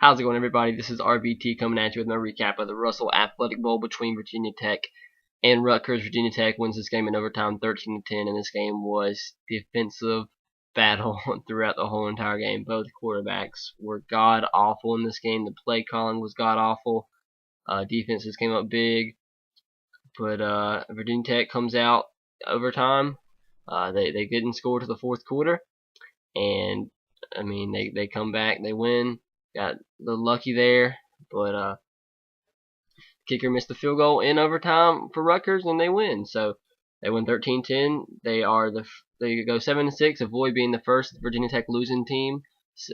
How's it going, everybody? This is RBT coming at you with my recap of the Russell Athletic Bowl between Virginia Tech and Rutgers. Virginia Tech wins this game in overtime 13-10, and this game was defensive battle throughout the whole entire game. Both quarterbacks were god-awful in this game. The play calling was god-awful. Defenses came up big, but Virginia Tech comes out overtime. They didn't score to the fourth quarter, and I mean they come back, they win. Got a little lucky there, but kicker missed the field goal in overtime for Rutgers, and they win. So they win 13-10. They go 7-6, avoid being the first Virginia Tech losing team,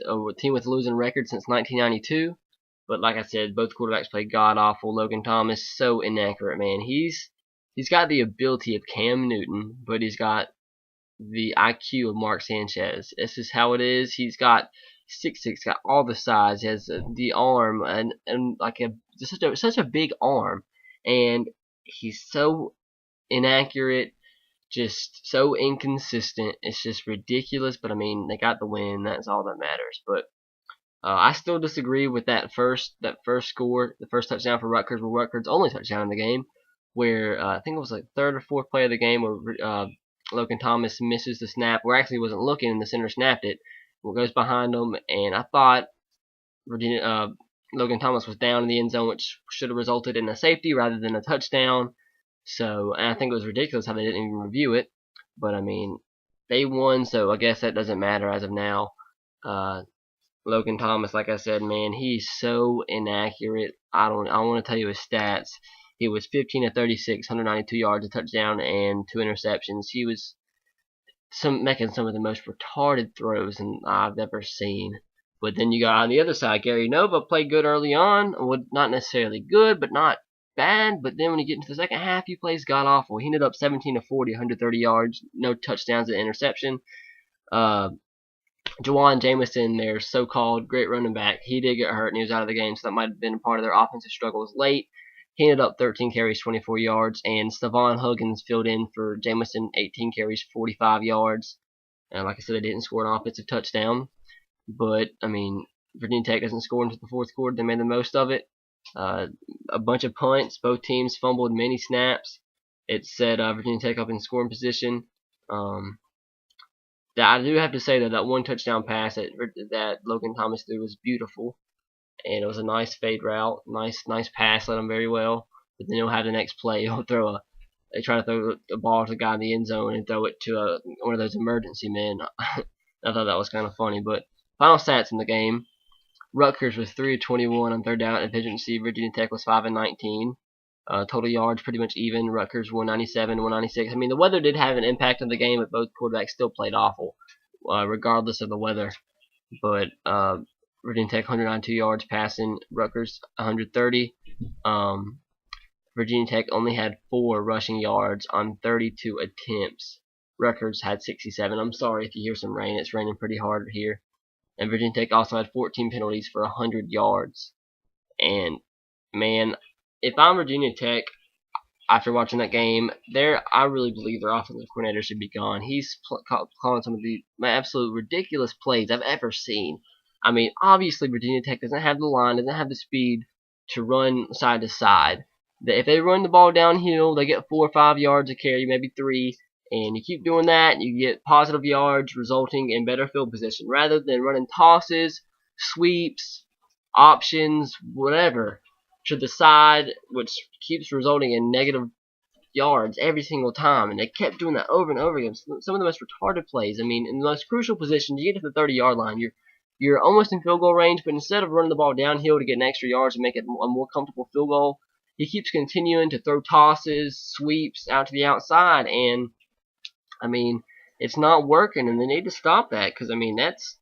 a team with a losing record since 1992. But like I said, both quarterbacks played god awful. Logan Thomas, so inaccurate, man. He's got the ability of Cam Newton, but he's got the IQ of Mark Sanchez. This is how it is. He's got 6'6", got all the size. He has the arm and like such a big arm, and he's so inaccurate, just so inconsistent. It's just ridiculous. But I mean, they got the win. That's all that matters. But I still disagree with that first score, the first touchdown for Rutgers, where Rutgers' only touchdown in the game, where I think it was like third or fourth play of the game, where Logan Thomas misses the snap, where actually he wasn't looking and the center snapped it. Well, goes behind him, and I thought Logan Thomas was down in the end zone, which should have resulted in a safety rather than a touchdown. So, and I think it was ridiculous how they didn't even review it. But I mean, they won, so I guess that doesn't matter as of now. Logan Thomas, like I said, man, he's so inaccurate. I want to tell you his stats. He was 15 of 36, 192 yards, a touchdown, and 2 interceptions. He was making some of the most retarded throws I've ever seen. But then you got on the other side, Gary Nova played good early on. Well, not necessarily good, but not bad. But then when you get into the second half, he plays god awful. He ended up 17 of 40, 130 yards, no touchdowns, and interception. Jawan Jamison, their so-called great running back, he did get hurt and he was out of the game, so that might have been part of their offensive struggles late. He ended up 13 carries, 24 yards, and Stevan Huggins filled in for Jamison, 18 carries, 45 yards. And like I said, they didn't score an offensive touchdown. But, I mean, Virginia Tech doesn't score until the fourth quarter. They made the most of it. A bunch of punts. Both teams fumbled many snaps. It set Virginia Tech up in scoring position. I do have to say that one touchdown pass that Logan Thomas threw was beautiful. And it was a nice fade route, nice pass, led him very well. But then he'll have the next play. They try to throw the ball to the guy in the end zone and throw it to one of those emergency men. I thought that was kind of funny. But final stats in the game: Rutgers was 3 of 21 on third down efficiency. Virginia Tech was 5 of 19. Total yards pretty much even. Rutgers 197, 196. I mean, the weather did have an impact on the game, but both quarterbacks still played awful, regardless of the weather. But Virginia Tech 192 yards passing, Rutgers 130. Virginia Tech only had 4 rushing yards on 32 attempts. Rutgers had 67. I'm sorry if you hear some rain. It's raining pretty hard here. And Virginia Tech also had 14 penalties for 100 yards. And, man, if I'm Virginia Tech, after watching that game, I really believe their offensive coordinator should be gone. He's calling some of the absolute ridiculous plays I've ever seen. I mean, obviously Virginia Tech doesn't have the line, doesn't have the speed to run side to side. If they run the ball downhill, they get 4 or 5 yards a carry, maybe 3, and you keep doing that, you get positive yards resulting in better field position, rather than running tosses, sweeps, options, whatever, to the side, which keeps resulting in negative yards every single time. And they kept doing that over and over again. Some of the most retarded plays. I mean, in the most crucial position, you get to the 30-yard line, you're almost in field goal range, but instead of running the ball downhill to get an extra yards and make it a more comfortable field goal, he keeps continuing to throw tosses, sweeps out to the outside, and I mean, it's not working, and they need to stop that, because I mean, that's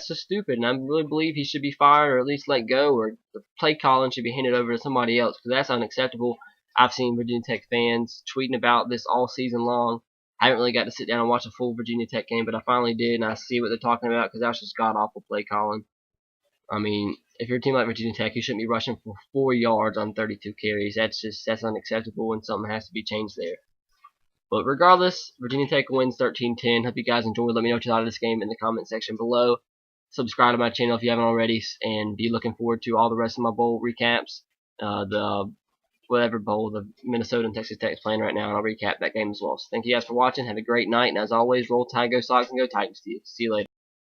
just stupid, and I really believe he should be fired or at least let go, or the play calling should be handed over to somebody else, because that's unacceptable. I've seen Virginia Tech fans tweeting about this all season long. I haven't really got to sit down and watch a full Virginia Tech game, but I finally did, and I see what they're talking about, because that was just god-awful play calling. I mean, if you're a team like Virginia Tech, you shouldn't be rushing for 4 yards on 32 carries. That's unacceptable, and something has to be changed there. But regardless, Virginia Tech wins 13-10. Hope you guys enjoyed. Let me know what you thought of this game in the comment section below. subscribe to my channel if you haven't already, and be looking forward to all the rest of my bowl recaps. The whatever bowl the Minnesota and Texas Tech is playing right now, and I'll recap that game as well. So thank you guys for watching. Have a great night, and as always, roll Tide, go Sox, and go Titans. See you later.